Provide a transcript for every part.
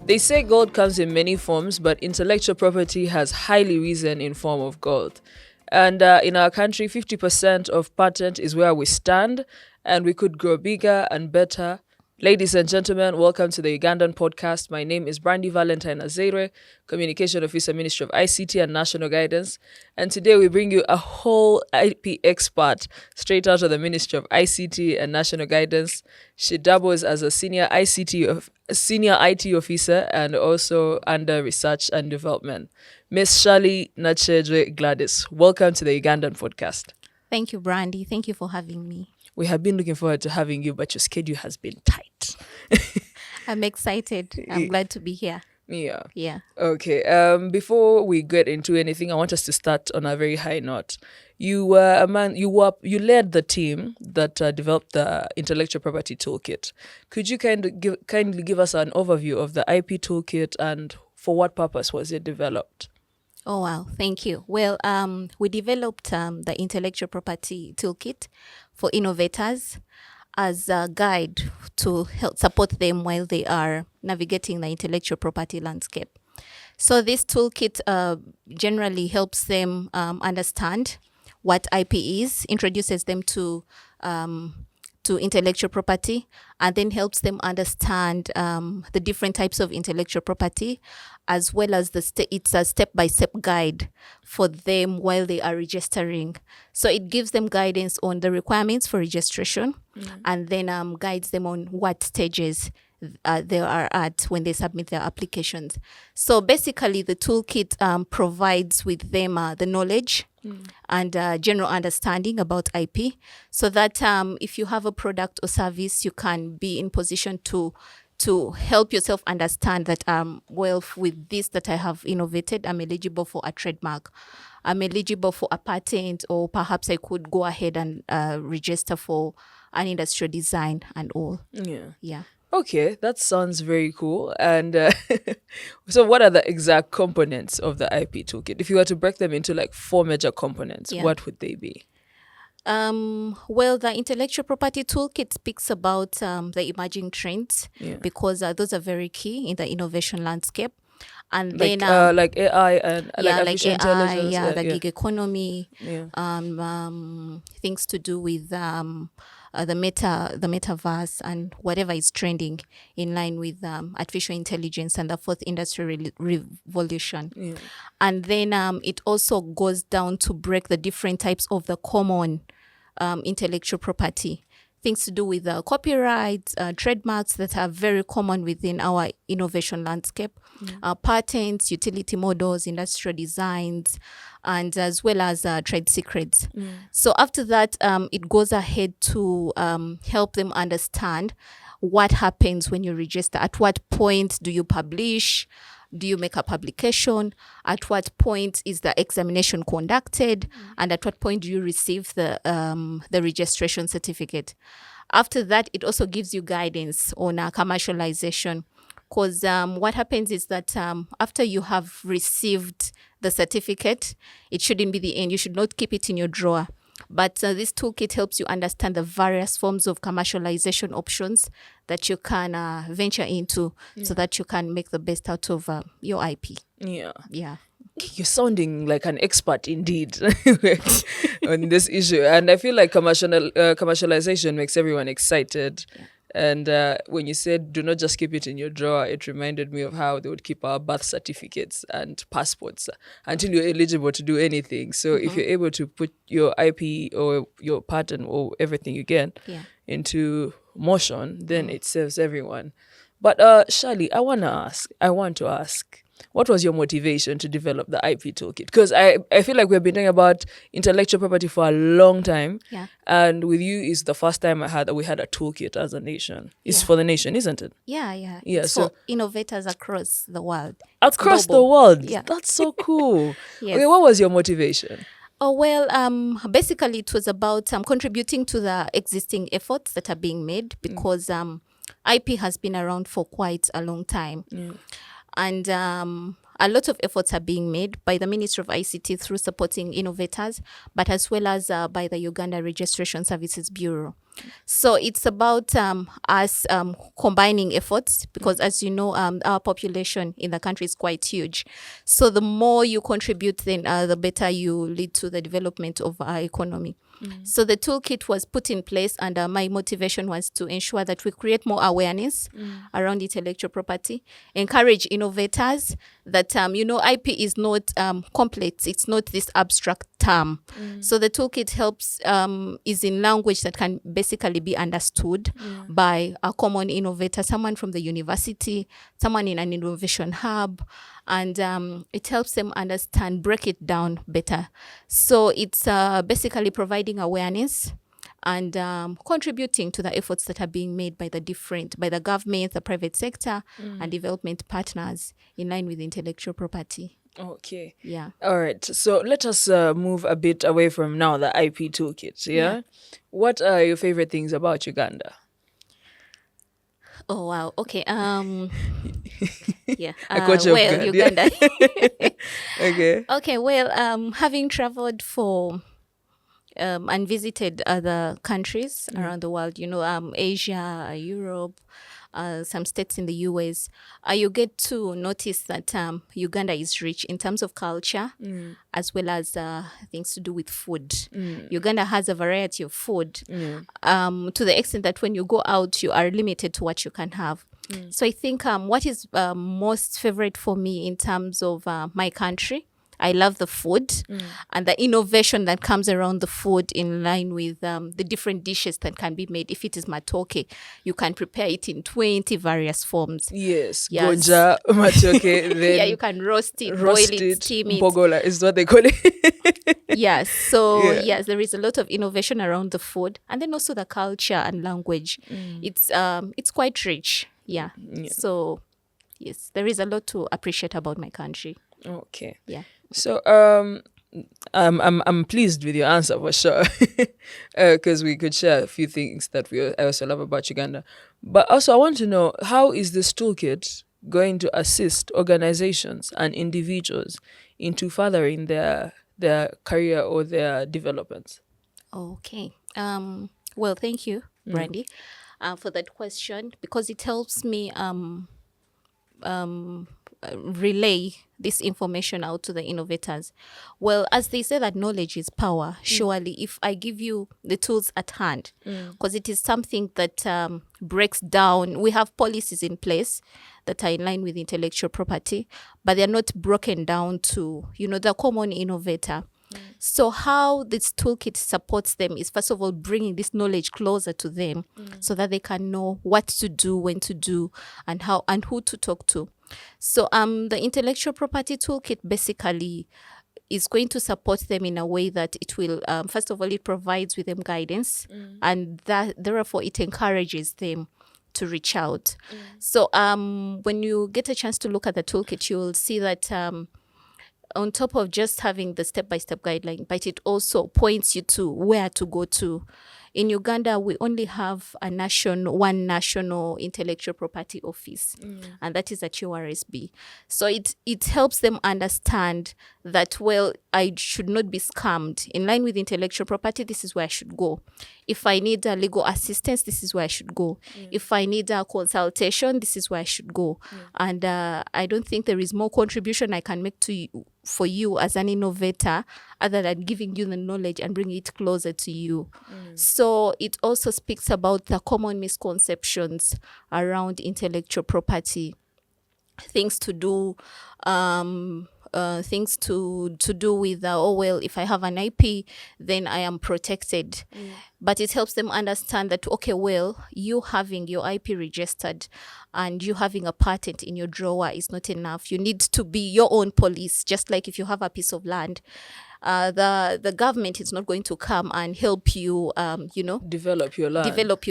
They say gold comes in many forms, but intellectual property has highly risen in form of gold. And in our country, 50% of patent is where we stand, and we could grow bigger and better. Ladies and gentlemen, welcome to the Ugandan Podcast. My name is Brandy Valentine Azeirwe, Communication Officer, Ministry of ICT and National Guidance. And today we bring you a whole IP expert straight out of the Ministry of ICT and National Guidance. She doubles as a senior IT officer and also under research and development. Miss Shirley Gladys, welcome to the Ugandan Podcast. Thank you, Brandy. Thank you for having me. We have been looking forward to having you, but your schedule has been tight. I'm excited. I'm glad to be here. Yeah. Okay. Before we get into anything, I want us to start on a very high note. You were a man. You led the team that developed the intellectual property toolkit. Could you kindly give us an overview of the IP toolkit and for what purpose was it developed? Oh, wow. Thank you. Well, we developed the intellectual property toolkit for innovators as a guide to help support them while they are navigating the intellectual property landscape. So this toolkit generally helps them understand what IP is, introduces them to intellectual property, and then helps them understand the different types of intellectual property, as well as it's a step-by-step guide for them while they are registering. So it gives them guidance on the requirements for registration, and then guides them on what stages they are at when they submit their applications. So basically, the toolkit provides with them the knowledge and general understanding about IP, so that if you have a product or service, you can be in position to help yourself understand that, with this that I have innovated, I'm eligible for a trademark, I'm eligible for a patent, or perhaps I could go ahead and register for an industrial design and all. Yeah. Okay, that sounds very cool. And so what are the exact components of the IP toolkit? If you were to break them into like 4 major components, what would they be? Well, the intellectual property toolkit speaks about the emerging trends, because those are very key in the innovation landscape. And like, then like AI and like artificial intelligence, the gig economy, things to do with the metaverse and whatever is trending in line with artificial intelligence and the fourth industrial revolution. And then it also goes down to break the different types of the common intellectual property, things to do with copyrights, trademarks that are very common within our innovation landscape, patents, utility models, industrial designs, and as well as trade secrets. So after that, it goes ahead to help them understand what happens when you register. At what point do you publish? Do you make a publication? At what point is the examination conducted? And at what point do you receive the registration certificate? After that, it also gives you guidance on commercialization. Because what happens is that after you have received the certificate, it shouldn't be the end. You should not keep it in your drawer. But this toolkit helps you understand the various forms of commercialization options that you can venture into, so that you can make the best out of your IP. Yeah. You're sounding like an expert indeed on this issue. And I feel like commercialization makes everyone excited. And when you said, do not just keep it in your drawer, it reminded me of how they would keep our birth certificates and passports until you're eligible to do anything. So if you're able to put your IP or your patent or everything you get into motion, then it serves everyone. But Shirley, I want to ask, what was your motivation to develop the IP toolkit? Because I feel like we've been talking about intellectual property for a long time. And with you, is the first time we had a toolkit as a nation. It's for the nation, isn't it? Yeah. It's for innovators across the world. Across the world? Yeah. That's so cool. Okay, what was your motivation? Oh, well, basically it was about contributing to the existing efforts that are being made, because IP has been around for quite a long time. And a lot of efforts are being made by the Ministry of ICT through supporting innovators, but as well as by the Uganda Registration Services Bureau. So it's about us combining efforts, because as you know, our population in the country is quite huge. So the more you contribute, then the better you lead to the development of our economy. So the toolkit was put in place, and my motivation was to ensure that we create more awareness around intellectual property, encourage innovators that, IP is not complex. It's not this abstract term. So the toolkit helps, is in language that can basically be understood by a common innovator, someone from the university, someone in an innovation hub, and it helps them understand, break it down better. So it's basically providing awareness and contributing to the efforts that are being made by the government, the private sector, and development partners in line with intellectual property. Okay. Yeah. All right. So let us move a bit away from now the IP toolkit. Yeah. What are your favorite things about Uganda? Oh wow. Okay. Yeah. I caught you off well, guard, Uganda. Okay. Okay. Well, having traveled for and visited other countries around the world, Asia, Europe, some states in the US, you get to notice that Uganda is rich in terms of culture, as well as things to do with food. Uganda has a variety of food, to the extent that when you go out, you are limited to what you can have. So I think what is most favorite for me in terms of my country, I love the food and the innovation that comes around the food, in line with the different dishes that can be made. If it is matoke, you can prepare it in 20 various forms. Yes. Gonja, matoke, then yeah, you can roast it, boil it, steam it. Mpogola is what they call it. Yes. So yes, there is a lot of innovation around the food, and then also the culture and language. It's quite rich. Yeah. So yes, there is a lot to appreciate about my country. Okay. Yeah. So I'm pleased with your answer for sure, because we could share a few things that I also love about Uganda. But also I want to know, how is this toolkit going to assist organizations and individuals into furthering their career or their developments? Okay. Well, thank you, Brandy, for that question, because it helps me relay this information out to the innovators. Well, as they say that knowledge is power, surely if I give you the tools at hand, because it is something that breaks down, we have policies in place that are in line with intellectual property, but they're not broken down to, the common innovator. So how this toolkit supports them is, first of all, bringing this knowledge closer to them, so that they can know what to do, when to do, and how and who to talk to. So the intellectual property toolkit basically is going to support them in a way that it will, first of all, it provides with them guidance, and that therefore it encourages them to reach out. So when you get a chance to look at the toolkit, you will see that on top of just having the step-by-step guideline, but it also points you to where to go to. In Uganda, we only have one national intellectual property office, and that is at URSB. So it helps them understand that, well, I should not be scammed. In line with intellectual property, this is where I should go. If I need legal assistance, this is where I should go. If I need a consultation, this is where I should go. And I don't think there is more contribution I can make to you, for you as an innovator, other than giving you the knowledge and bringing it closer to you. So it also speaks about the common misconceptions around intellectual property, things to do with if I have an IP, then I am protected. But it helps them understand that, okay, well, you having your IP registered and you having a patent in your drawer is not enough. You need to be your own police. Just like if you have a piece of land, the government is not going to come and help you, develop your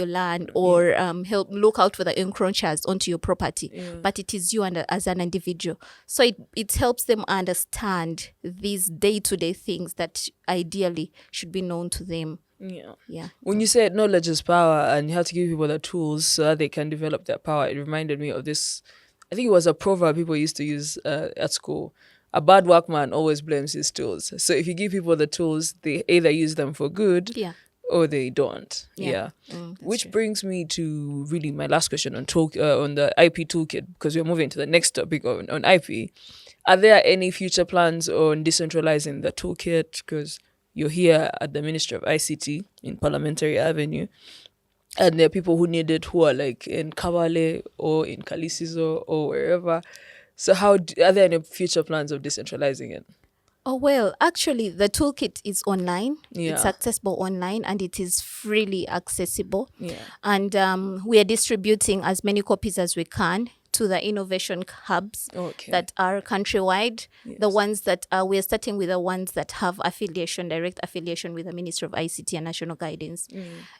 land, or help look out for the encroachers onto your property. But it is you as an individual. So it helps them understand these day-to-day things that ideally should be known to them. Yeah. When you said knowledge is power and you have to give people the tools so that they can develop that power, it reminded me of this I think it was a proverb people used to use at school. A bad workman always blames his tools. So if you give people the tools, they either use them for good or they don't. Yeah. Which brings me to really my last question on on the IP toolkit, because we're moving to the next topic on IP. Are there any future plans on decentralizing the toolkit? Because you're here at the Ministry of ICT in Parliamentary Avenue, and there are people who need it who are like in Kabale or in Kalisizo or wherever. So are there any future plans of decentralizing it? Oh, well, actually, the toolkit is online. Yeah. It's accessible online and it is freely accessible. Yeah. And we are distributing as many copies as we can to the innovation hubs that are countrywide. Yes. The ones that we are starting with, the ones that have direct affiliation with the Ministry of ICT and National Guidance.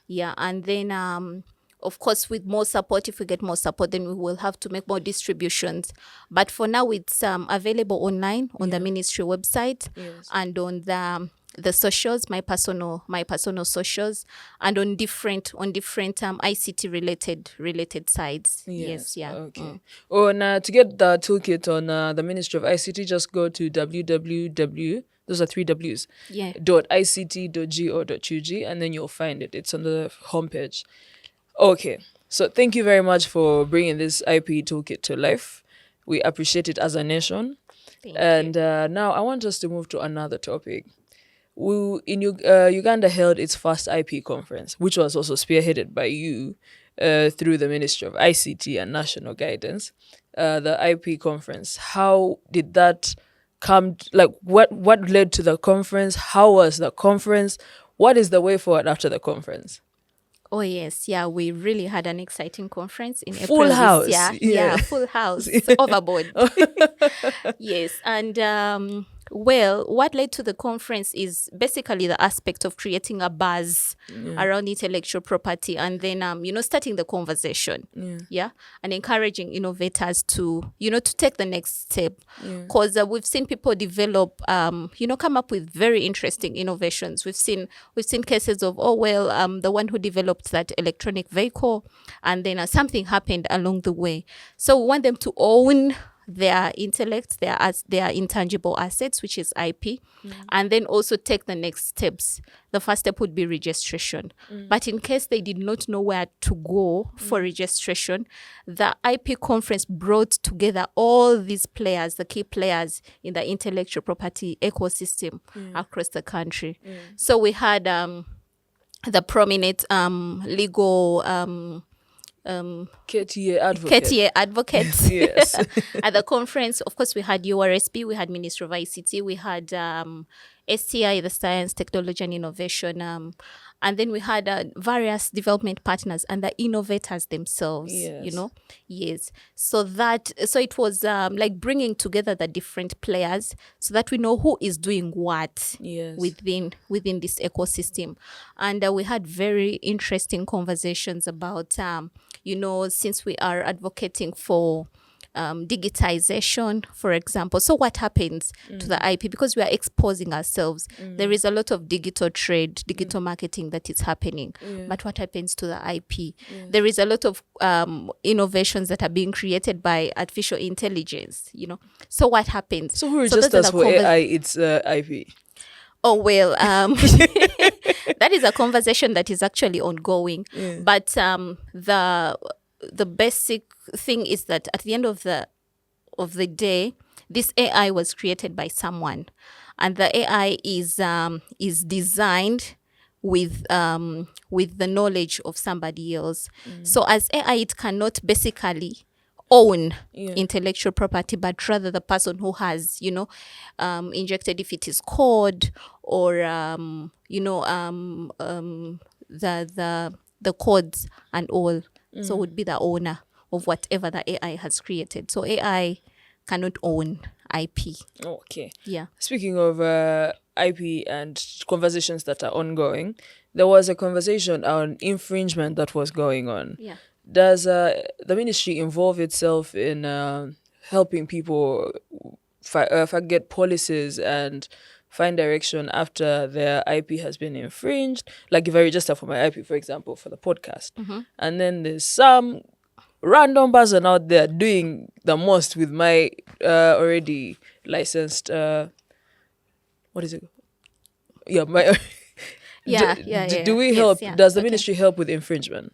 Yeah, and then of course, with more support, if we get more support, then we will have to make more distributions. But for now, it's available online on the ministry website and on the socials, my personal socials, and on different ICT related sites. Yes, yeah. Okay. Oh, and to get the toolkit on the Ministry of ICT, just go to www. Those are 3 W's. Yeah. .ict.go.ug, and then you'll find it. It's on the homepage. Okay, so thank you very much for bringing this IP toolkit to life. We appreciate it as a nation. Thank you. Now I want us to move to another topic. Uganda held its first IP conference, which was also spearheaded by you through the Ministry of ICT and National Guidance. The IP conference, how did that come? Like, what led to the conference? How was the conference? What is the way forward after the conference? Oh, yes. Yeah, we really had an exciting conference in Full April house. this year. Yeah, full house. Overboard. Yes. And well, what led to the conference is basically the aspect of creating a buzz around intellectual property and then, starting the conversation. Yeah. And encouraging innovators to take the next step. Because we've seen people develop, come up with very interesting innovations. We've seen cases of, the one who developed that electronic vehicle and then something happened along the way. So we want them to own their intellect, their intangible assets, which is IP, and then also take the next steps. The first step would be registration. But in case they did not know where to go for registration, the IP conference brought together all these players, the key players in the intellectual property ecosystem across the country. So we had the prominent legal KTA advocates. Yes. At the conference, of course, we had URSB, we had Ministry of ICT, we had STI, the Science, Technology and Innovation, and then we had various development partners and the innovators themselves. Yes. So it was like bringing together the different players so that we know who is doing what within this ecosystem. And we had very interesting conversations about, since we are advocating for digitization, for example. So what happens to the IP? Because we are exposing ourselves. There is a lot of digital trade, digital marketing that is happening. But what happens to the IP? There is a lot of innovations that are being created by artificial intelligence, So what happens? So who registers for AI, it's IP? Oh, well, that is a conversation that is actually ongoing. But the basic thing is that at the end of the day, this AI was created by someone, and the AI is designed with the knowledge of somebody else. So as AI, it cannot basically own intellectual property, but rather the person who has injected, if it is code or the codes and all. So would be the owner of whatever the AI has created. So AI cannot own IP. Okay. Yeah. Speaking of IP and conversations that are ongoing, there was a conversation on infringement that was going on. Yeah. Does the ministry involve itself in helping people get policies and find direction after their IP has been infringed? Like if I register for my IP, for example, for the podcast, and then there's some random person out there doing the most with my already licensed what is it? Yeah, my do we help? Does the ministry help with infringement?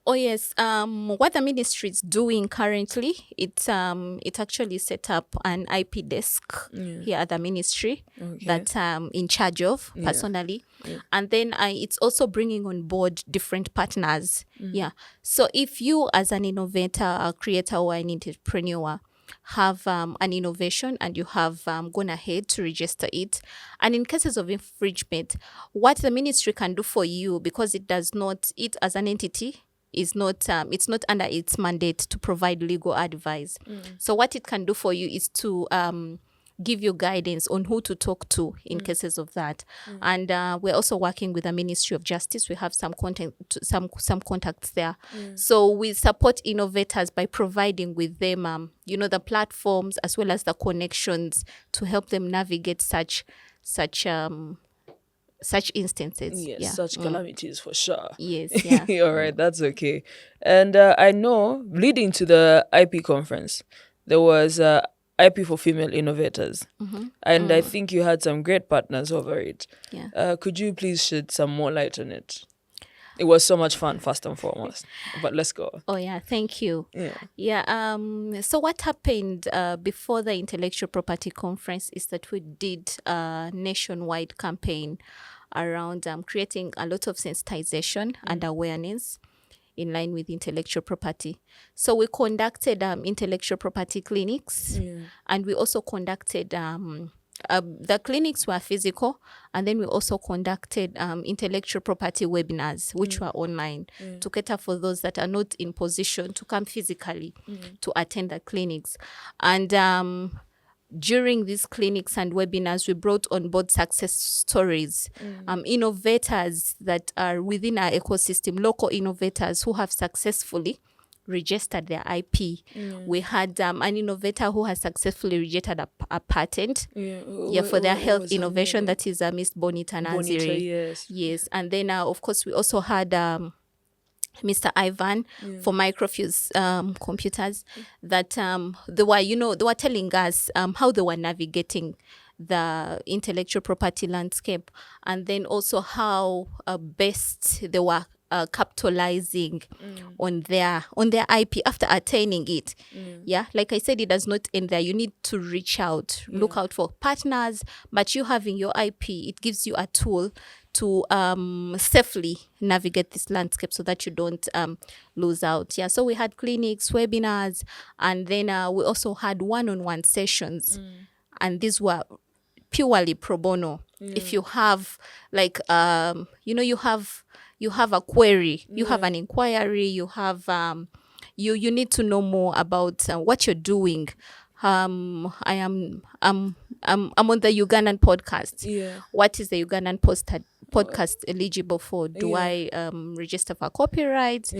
Oh yes. What the ministry is doing currently, it actually set up an IP desk here at the ministry that in charge of personally, and then it's also bringing on board different partners. Yeah. So if you as an innovator, a creator, or an entrepreneur have an innovation and you have gone ahead to register it, and in cases of infringement, what the ministry can do for you, because it does not, it as an entity is not it's not under its mandate to provide legal advice. So what it can do for you is to give you guidance on who to talk to in cases of that. And we're also working with the Ministry of Justice. We have some some contacts there. So we support innovators by providing with them the platforms as well as the connections to help them navigate such instances. Such calamities for sure. Yes, All right, that's okay. And I know leading to the IP conference, there was IP for female innovators. And I think you had some great partners over it. Could you please shed some more light on it? It was so much fun, first and foremost. But let's go. Oh, yeah. Thank you. So what happened before the intellectual property conference is that we did a nationwide campaign around creating a lot of sensitization and awareness in line with intellectual property. So we conducted intellectual property clinics, and we also conducted the clinics were physical, and then we also conducted intellectual property webinars, which were online, to cater for those that are not in position to come physically to attend the clinics. And during these clinics and webinars, we brought on board success stories, innovators that are within our ecosystem, local innovators who have successfully registered their IP. We had an innovator who has successfully registered a patent for their health innovation. That is Miss Bonita Azeirwe. Yes. And then, of course, we also had Mr. Ivan for microfuse computers that they were telling us how they were navigating the intellectual property landscape, and then also how best they were capitalizing on their IP after attaining it. Like I said, it does not end there. You need to reach out, look out for partners, but you having your IP, it gives you a tool to safely navigate this landscape so that you don't lose out. So we had clinics, webinars, and then we also had one-on-one sessions, and these were purely pro bono. If you have you have a query, you have an inquiry, you have you need to know more about what you're doing. I'm on the Ugandan Podcast. What is the Ugandan podcast eligible for? Do I register for copyright?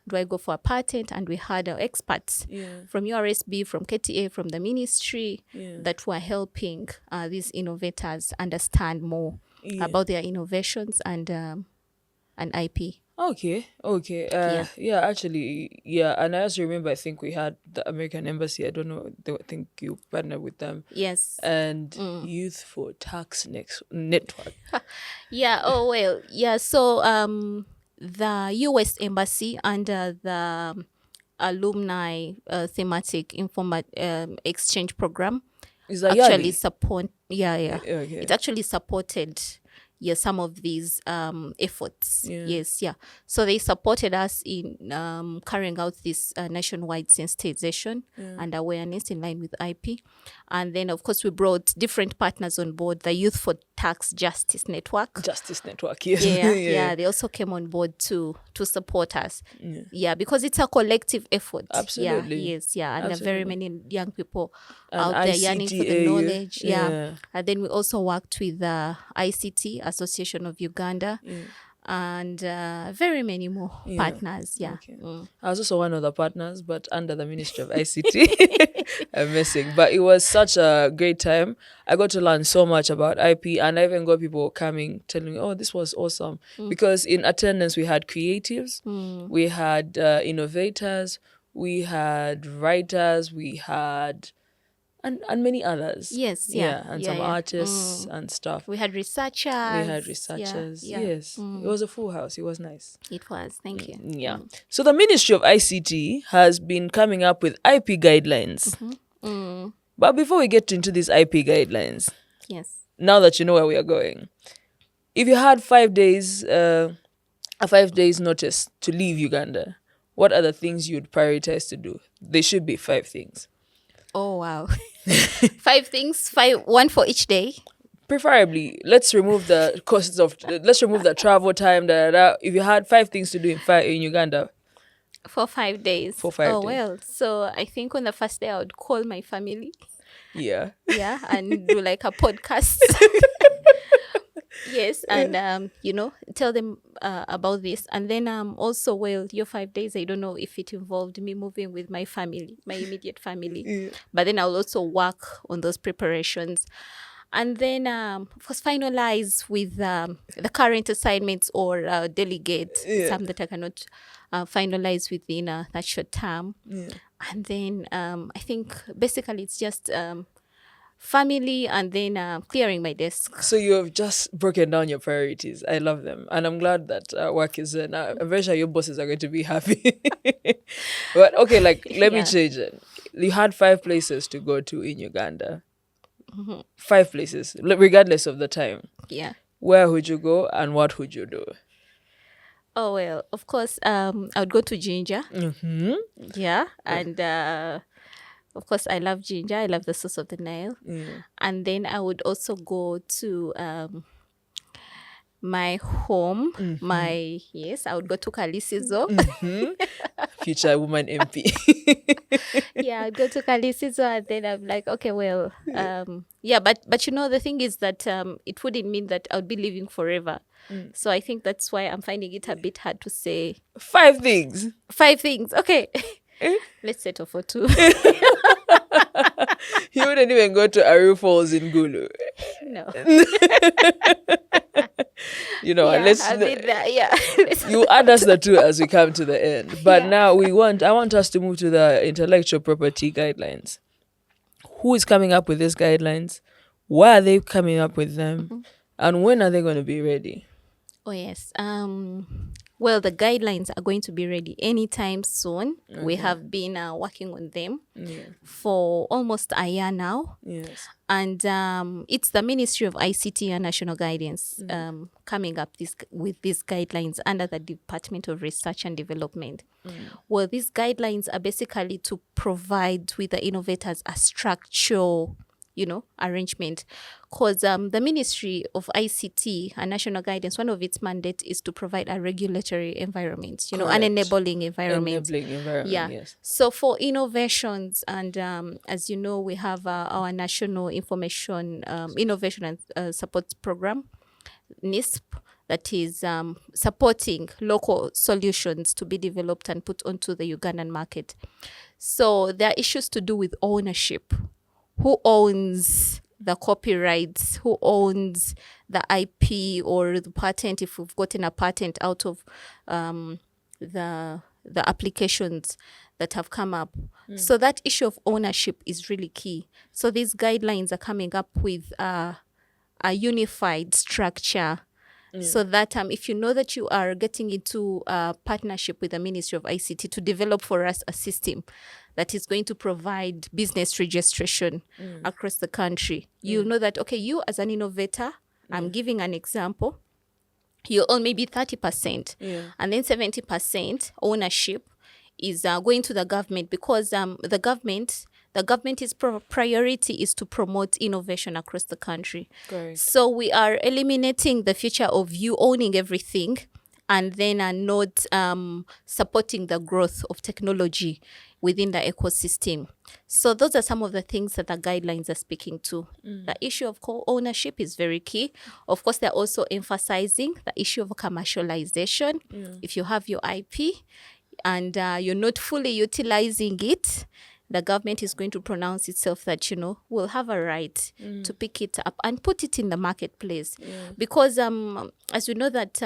Do I go for a patent? And we had experts from URSB, from KTA, from the ministry that were helping these innovators understand more about their innovations and IP. Okay. Actually, and I also remember, I think we had the American Embassy, I don't know, I think you partnered with them. Yes. And Youth for Tax Network. So the US Embassy under the alumni thematic exchange program actually support Okay. It actually supported some of these efforts. So they supported us in carrying out this nationwide sensitization and awareness in line with IP. And then, of course, we brought different partners on board, the Youth for Tax Justice Network. Yes. They also came on board to support us. Because it's a collective effort. Absolutely. And Absolutely. very many young people and out there yearning for the knowledge. And then we also worked with the ICT, Association of Uganda, and very many more partners. I was also one of the partners, but under the Ministry of ICT. I'm messing. But it was such a great time. I got to learn so much about IP, and I even got people coming telling me, oh, this was awesome. Because in attendance we had creatives, we had innovators, we had writers, we had and many others. Yes, And some artists and stuff. We had researchers. Yes, it was a full house. It was nice. It was. Thank you. Yeah. So the Ministry of ICT has been coming up with IP guidelines. But before we get into these IP guidelines, yes, now that you know where we are going, if you had 5 days, a 5 days notice to leave Uganda, what are the things you'd prioritize to do? There should be 5 things. Oh wow. 5 things, one for each day. Preferably, let's remove the costs of. Let's remove the travel time. If you had 5 things to do in Uganda, for 5 days. For 5 days. Well, so I think on the first day I would call my family. Yeah, and do like a podcast. Yes, and tell them about this, and then also, well, your 5 days, I don't know if it involved me moving with my family, my immediate family, but then I'll also work on those preparations, and then of course finalize with the current assignments or delegate some that I cannot finalize within that short term, and then I think basically it's just family, and then clearing my desk. So you have just broken down your priorities. I love them. And I'm glad that work is done. I'm very sure your bosses are going to be happy. But okay, let me change it. You had 5 places to go to in Uganda. 5 places, regardless of the time. Yeah. Where would you go and what would you do? Oh, well, of course, I would go to Ginger. Yeah. And of course, I love ginger. I love the source of the Nile. And then I would also go to my home. I would go to Kalisizo. Future woman MP. Yeah, I'd go to Kalisizo, and then I'm like, okay, well, but the thing is that it wouldn't mean that I would be living forever. So I think that's why I'm finding it a bit hard to say 5 things. 5 things. Okay. Let's settle for 2. You wouldn't even go to Aru Falls in Gulu. No. You add us the 2 as we come to the end. But now I want us to move to the intellectual property guidelines. Who is coming up with these guidelines? Why are they coming up with them? And when are they going to be ready? Oh, yes. Well, the guidelines are going to be ready anytime soon. Okay. We have been working on them for almost a year now. Yes. And it's the Ministry of ICT and National Guidance coming up with these guidelines under the Department of Research and Development. Well, these guidelines are basically to provide with the innovators a structural arrangement, because the Ministry of ICT and National Guidance, one of its mandate is to provide a regulatory environment, an enabling environment. Yes. So for innovations, and as you know, we have our National Information Innovation and Support Program, NISP, that is supporting local solutions to be developed and put onto the Ugandan market. So there are issues to do with ownership. Who owns the copyrights? Who owns the IP or the patent, if we've gotten a patent out of the applications that have come up? So that issue of ownership is really key. So these guidelines are coming up with a unified structure, so that if you know that you are getting into a partnership with the Ministry of ICT to develop for us a system that is going to provide business registration across the country, you know that, okay, you as an innovator, I'm giving an example, you own maybe 30%, and then 70% ownership is going to the government, because the government's priority is to promote innovation across the country. Correct. So we are eliminating the future of you owning everything and then are not supporting the growth of technology within the ecosystem. So those are some of the things that the guidelines are speaking to. The issue of co-ownership is very key. Of course, they're also emphasizing the issue of commercialization. If you have your IP and you're not fully utilizing it, the government is going to pronounce itself that, will have a right to pick it up and put it in the marketplace. Because as we know that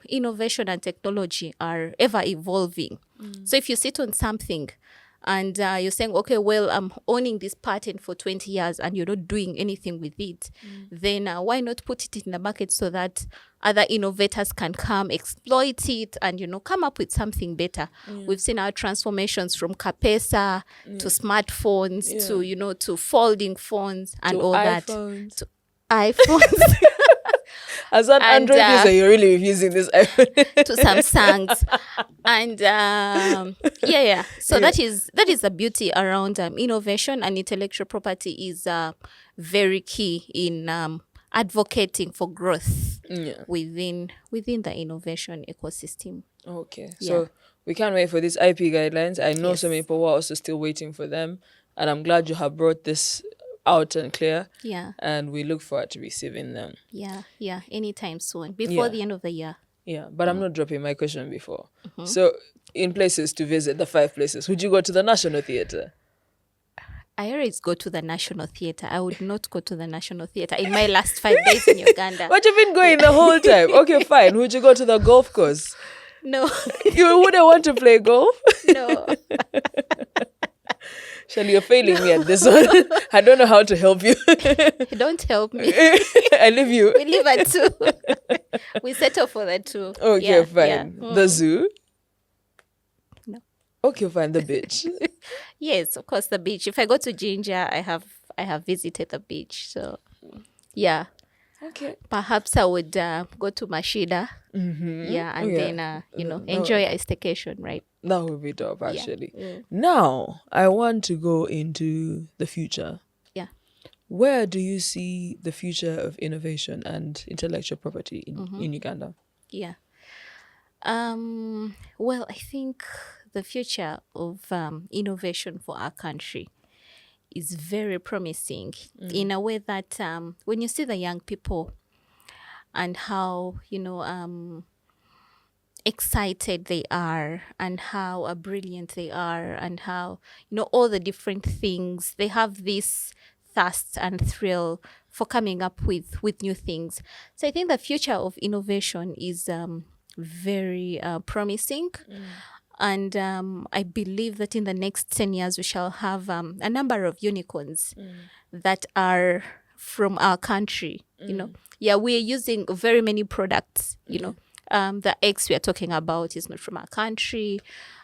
innovation and technology are ever evolving. So if you sit on something and you're saying, okay, well, I'm owning this patent for 20 years and you're not doing anything with it, then why not put it in the market so that other innovators can come, exploit it, and, come up with something better. We've seen our transformations from Kapesa to smartphones to, to folding phones and to all iPhones. that. To iPhones. As an Android user, you're really using this iPhone. To Samsungs. And so that is the beauty around innovation, and intellectual property is very key in advocating for growth within the innovation ecosystem. Okay, so we can't wait for these IP guidelines. I know so many people are also still waiting for them, and I'm glad you have brought this out and clear. Yeah. And we look forward to receiving them. Yeah, anytime soon, before the end of the year. Yeah, but I'm not dropping my question before. So, in places to visit, the 5 places, would you go to the National Theatre? I always go to the National Theatre. I would not go to the National Theatre in my last 5 days in Uganda. But you've been going the whole time. Okay, fine. Would you go to the golf course? No. You wouldn't want to play golf? No. Shirley, you're failing me at this one. I don't know how to help you. Don't help me. I leave you. We leave at 2. We settle for the 2. Okay, fine. Yeah. The zoo? No. Okay, fine. The beach? Yes, of course, the beach. If I go to Jinja, I have visited the beach. So, yeah. Okay. Perhaps I would go to Mashida. Yeah, and then, enjoy a staycation, right? That would be dope, actually. Yeah. Now, I want to go into the future. Yeah. Where do you see the future of innovation and intellectual property in Uganda? Yeah. Well, I think the future of innovation for our country is very promising in a way that when you see the young people and how, excited they are and how brilliant they are and how, all the different things, they have this thirst and thrill for coming up with new things. So I think the future of innovation is very promising. And I believe that in the next 10 years, we shall have a number of unicorns that are from our country, Yeah, we are using very many products, The X we are talking about is not from our country.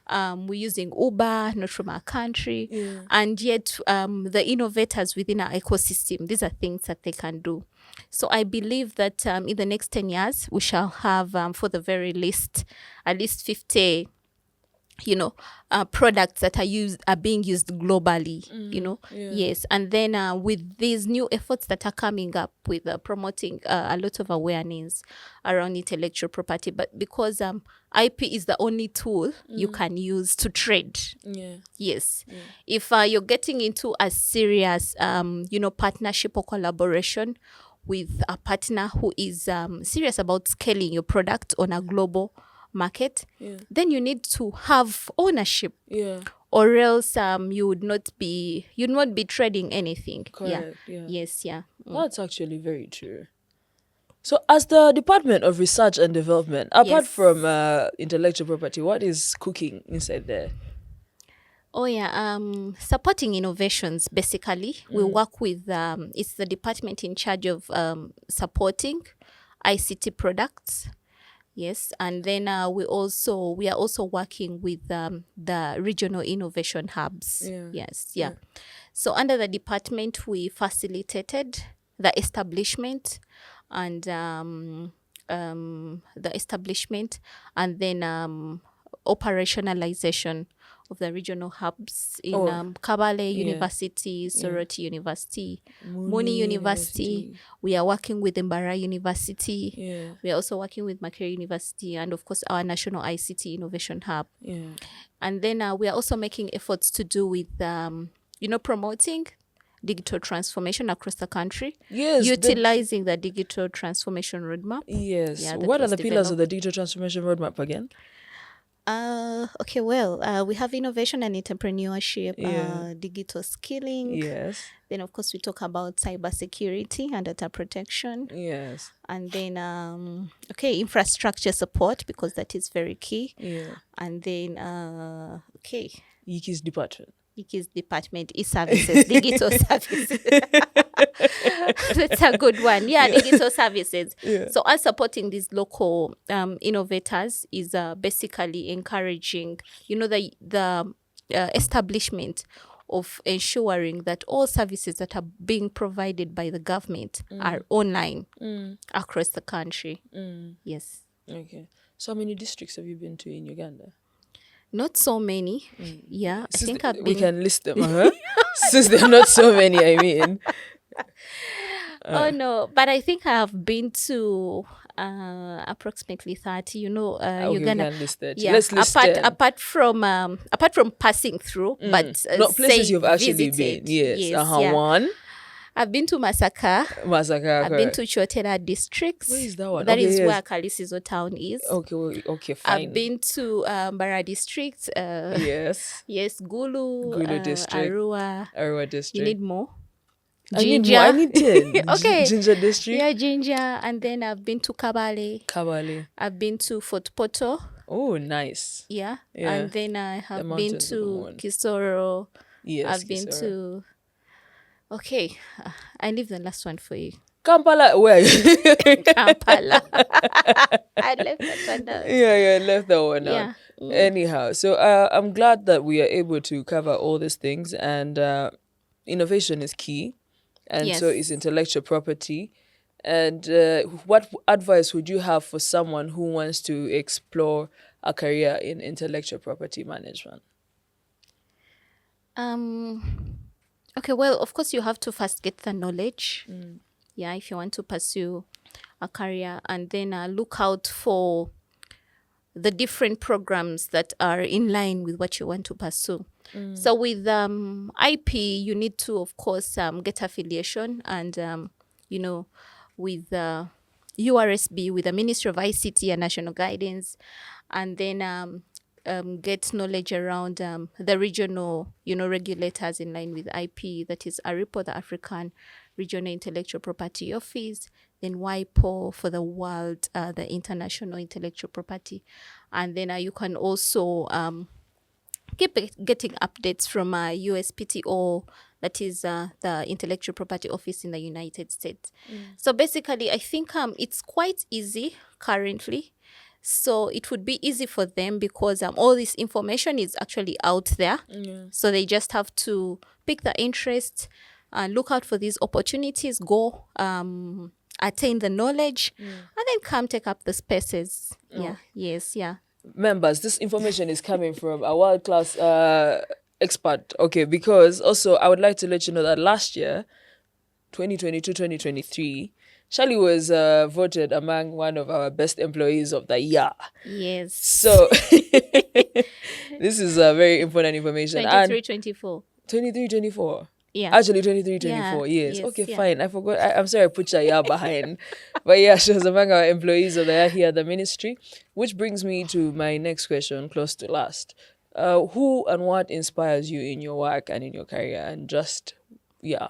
We're using Uber, not from our country. Yeah. And yet the innovators within our ecosystem, these are things that they can do. So I believe that in the next 10 years, we shall have, for the very least, at least 50 products that are being used globally, Yes. And then with these new efforts that are coming up with promoting a lot of awareness around intellectual property, but because IP is the only tool you can use to trade. Yeah. Yes. Yeah. If you're getting into a serious, partnership or collaboration with a partner who is serious about scaling your product on a global market, then you need to have ownership, or else you would not be trading anything. Correct. Yeah. Yes. Yeah. That's actually very true. So, as the Department of Research and Development, apart from intellectual property, what is cooking inside there? Oh yeah, supporting innovations. Basically, we work with. It's the department in charge of supporting ICT products. Yes, and then we are also working with the regional innovation hubs. Yeah. Yes, yeah. So under the department, we facilitated the establishment and then operationalization of the regional hubs in Kabale University, Soroti University, Muni University. We are working with Mbara University. Yeah. We are also working with Makerere University and, of course, our National ICT Innovation Hub. Yeah. And then we are also making efforts to do with, promoting digital transformation across the country. Yes. Utilizing the digital transformation roadmap. Yes. Yeah, what are the pillars of the digital transformation roadmap again? Okay, well, we have innovation and entrepreneurship, Yeah. digital skilling. Yes. Then, of course, we talk about cybersecurity and data protection. Yes. And then, infrastructure support, because that is very key. Yeah. And then, Yiki's department. Yiki's department is services, digital services. That's a good one. Yeah, digital services. Yeah. So us supporting these local innovators is basically encouraging, the establishment of ensuring that all services that are being provided by the government are online across the country. Yes. Okay. So how many districts have you been to in Uganda? Not so many. Yeah, I think I've been. We can list them, since there are not so many, I mean. Oh no, but I think I have been to approximately 30. Okay, Uganda. we can list that. Yeah, Let's list 10. apart from passing through, but Not places say you've actually visited. been. Yes. Yeah. One. I've been to Masaka. Masaka. I've been to Chotera districts. Where is that one? That Okay, is yes. where Kalisizo town is. Okay, fine. I've been to Bara district. Yes. Yes, Gulu district. Arua. district. You need more? I need more. I need 10. Okay. Ginger district. Yeah, Ginger. And then I've been to Kabale. I've been to Fort Poto. Oh, nice. Yeah. Yeah. And then I have been mountains are the to one. Kisoro. Yes. I've been Kisoro. to... Okay. I leave the last one for you. Kampala. Where? Kampala. I left that one out. Yeah, left that one Yeah. out. Anyhow, so I'm glad that we are able to cover all these things, and innovation is key, and so Yes. is intellectual property. And what advice would you have for someone who wants to explore a career in intellectual property management? Okay, well, of course, you have to first get the knowledge. Yeah, if you want to pursue a career, and then look out for the different programs that are in line with what you want to pursue. So with IP, you need to, of course, get affiliation, and with URSB, with the Ministry of ICT and National Guidance, and then get knowledge around the regional, regulators in line with IP, that is ARIPO, the African Regional Intellectual Property Office, then WIPO for the world, the International Intellectual Property. And then you can also keep getting updates from USPTO, that is the Intellectual Property Office in the United States. So basically, I think it's quite easy currently. So it would be easy for them because all this information is actually out there. So they just have to pick the interest and look out for these opportunities, go attain the knowledge, and then come take up the spaces. Yeah. Yes. Yeah. Members, this information is coming from a world-class expert. Okay, because also I would like to let you know that last year, 2022-2023, Shirley was voted among one of our best employees of the year. Yes. So this is very important information. 23-24. 23-24. Yeah. Actually, 23-24. Yeah, Yes. yes, Okay, yeah. fine. I forgot. I'm sorry I put your year behind. But yeah, she was among our employees of the year here at the ministry. Which brings me to my next question, close to last. Who and what inspires you in your work and in your career? And just, yeah.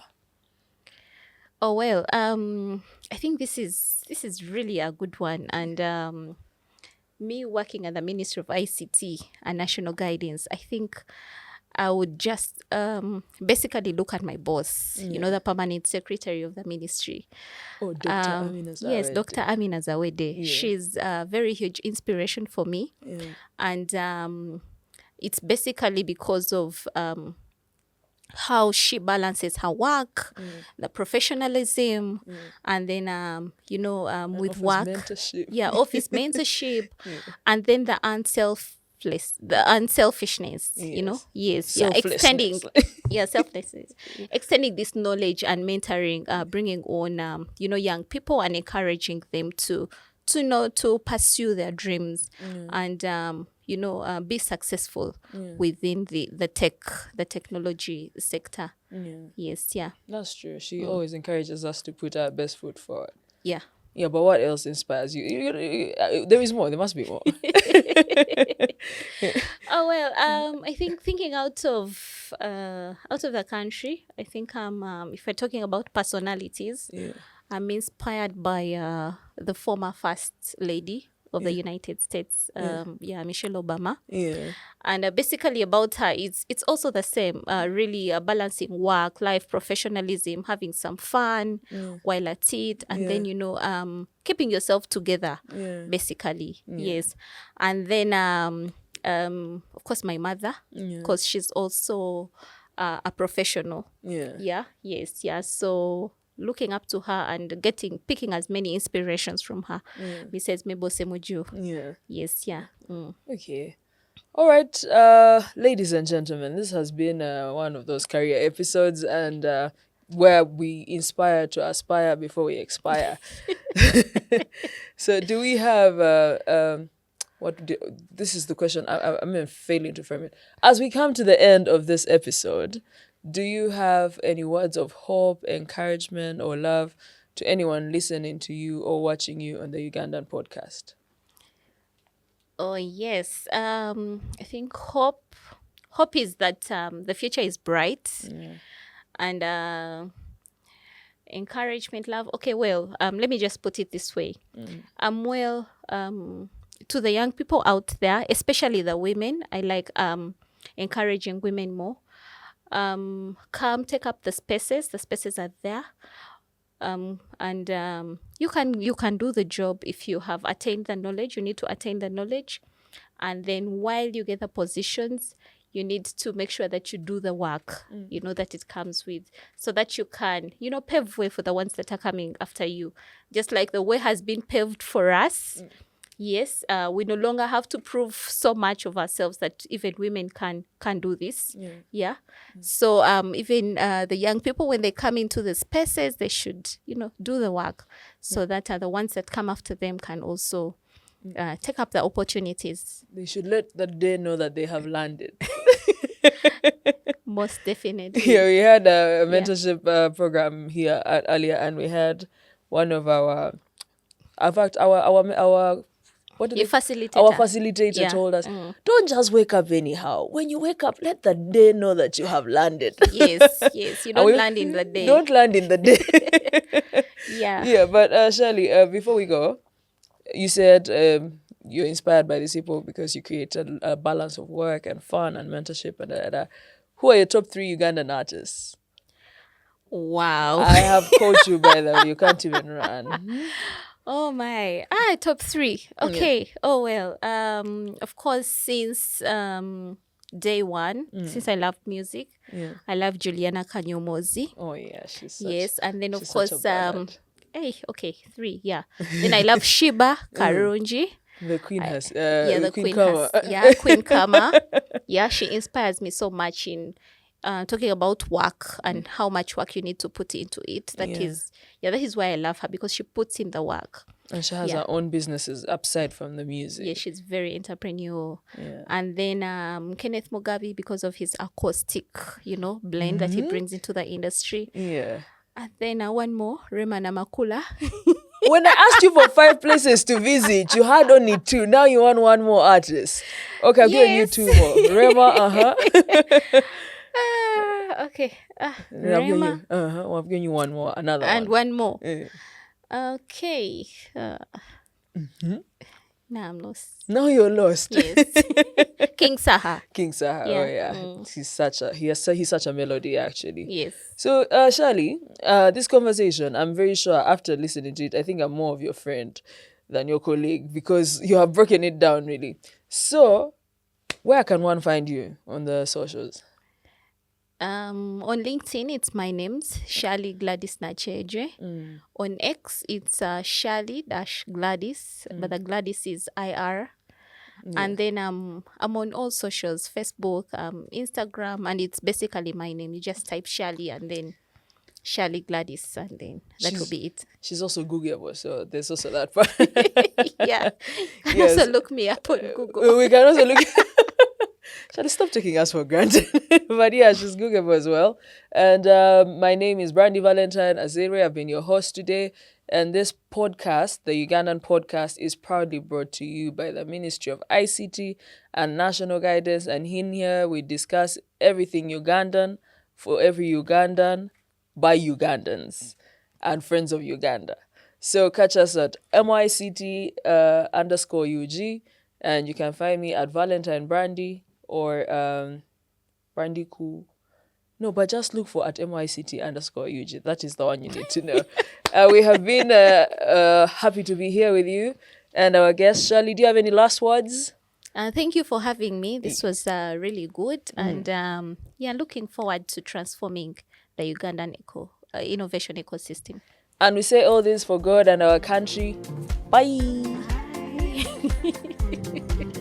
Oh well, I think this is really a good one, and me working at the Ministry of ICT and National Guidance, I think I would just basically look at my boss, the permanent secretary of the ministry. Oh, Dr. Amina Zawede. Yes, Dr. Amina Zawede. Yeah. She's a very huge inspiration for me, and it's basically because of how she balances her work, the professionalism, and then with office work, mentorship. office mentorship, and then the unselfishness, extending, selflessness, extending this knowledge and mentoring, bringing on, young people and encouraging them to pursue their dreams and be successful within the technology sector. Yes, yeah. That's true. She always encourages us to put our best foot forward. Yeah. Yeah, but what else inspires you? There is more. There must be more. Oh well, I think thinking out of the country, I think if we're talking about personalities, Yeah. I'm inspired by the former First Lady of the United States, Michelle Obama. Yeah. And basically about her, it's also the same, really balancing work, life, professionalism, having some fun while at it, and then, keeping yourself together, basically. Yes. And then, of course, my mother, because she's also a professional. Yeah. So looking up to her and picking as many inspirations from her. Mrs. Mebo Semuju. Yeah. Yes, yeah. Okay. All right, ladies and gentlemen, this has been one of those career episodes, and where we inspire to aspire before we expire. So, do we have this is the question. I'm failing to frame it. As we come to the end of this episode, do you have any words of hope, encouragement, or love to anyone listening to you or watching you on the Ugandan podcast? Oh, yes. I think hope is that the future is bright. And encouragement, love. Okay, well, let me just put it this way. To the young people out there, especially the women, I like encouraging women more. Come take up the spaces. The spaces are there. And you can do the job if you have attained the knowledge. You need to attain the knowledge, and then while you get the positions, you need to make sure that you do the work, that it comes with, so that you can, pave way for the ones that are coming after you. Just like the way has been paved for us. Yes, we no longer have to prove so much of ourselves that even women can do this. Yeah. So even the young people, when they come into the spaces, they should, do the work, so that the ones that come after them can also take up the opportunities. They should let the day know that they have landed. Most definitely. Yeah, we had a mentorship program here earlier, and we had one of our facilitator. Our facilitator told us, don't just wake up anyhow. When you wake up, let the day know that you have landed. Yes. You don't land in the day. Don't land in the day. Yeah, but Shirley, before we go, you said you're inspired by these people because you create a balance of work and fun and mentorship and Who are your top 3 Ugandan artists? Wow. I have coached you, by the way. You can't even run. Oh my. Top 3. Okay. Yeah. Oh well. Of course, since day one, since I love music, I love Juliana Kanyomozi. Oh yeah, she's such, yes, and then of course 3, yeah. Then I love Shiba Karunji. The queen has the queen Kama. has Queen Kama. Yeah, she inspires me so much in talking about work and how much work you need to put into it. That is why I love her, because she puts in the work. And she has her own businesses aside from the music. Yeah, she's very entrepreneurial. Yeah. And then Kenneth Mugabe, because of his acoustic, blend that he brings into the industry. Yeah. And then one more, Rema Namakula. When I asked you for 5 places to visit, you had only 2. Now you want one more artist. Okay, I'm giving you 2 more. Rema, okay. Rema. I'm giving you one more. Another and one more. Yeah. Okay. Now I'm lost. Now you're lost. Yes. King Saha. King Saha. Yeah. Oh yeah. He's such a melody, actually. Yes. So Shirley, this conversation, I'm very sure after listening to it, I think I'm more of your friend than your colleague, because you have broken it down really. So where can one find you on the socials? On LinkedIn, it's my name's Shirley Gladys Nakyejwe. On X, it's Shirley-Gladys, but the Gladys is IR. Yeah. And then I'm on all socials, Facebook, Instagram, and it's basically my name. You just type Shirley and then Shirley Gladys, and then that will be it. She's also Googleable, so there's also that part. Yeah. You can also look me up on Google. We can also look. Shall I stop taking us for granted? But yeah, she's Googleable as well. And my name is Brandy Valentine Azeirwe. I've been your host today. And this podcast, the Ugandan Podcast, is proudly brought to you by the Ministry of ICT and National Guidance. And in here, we discuss everything Ugandan for every Ugandan by Ugandans and friends of Uganda. So catch us at MYCT_UG, and you can find me at Valentine Brandy or Brandy Cool. No, but just look for at MYCT_UG. That is the one you need to know. We have been happy to be here with you and our guest, Shirley. Do you have any last words? Thank you for having me. This was really good. And looking forward to transforming the Ugandan innovation ecosystem. And we say all this for God and our country. Bye. Bye.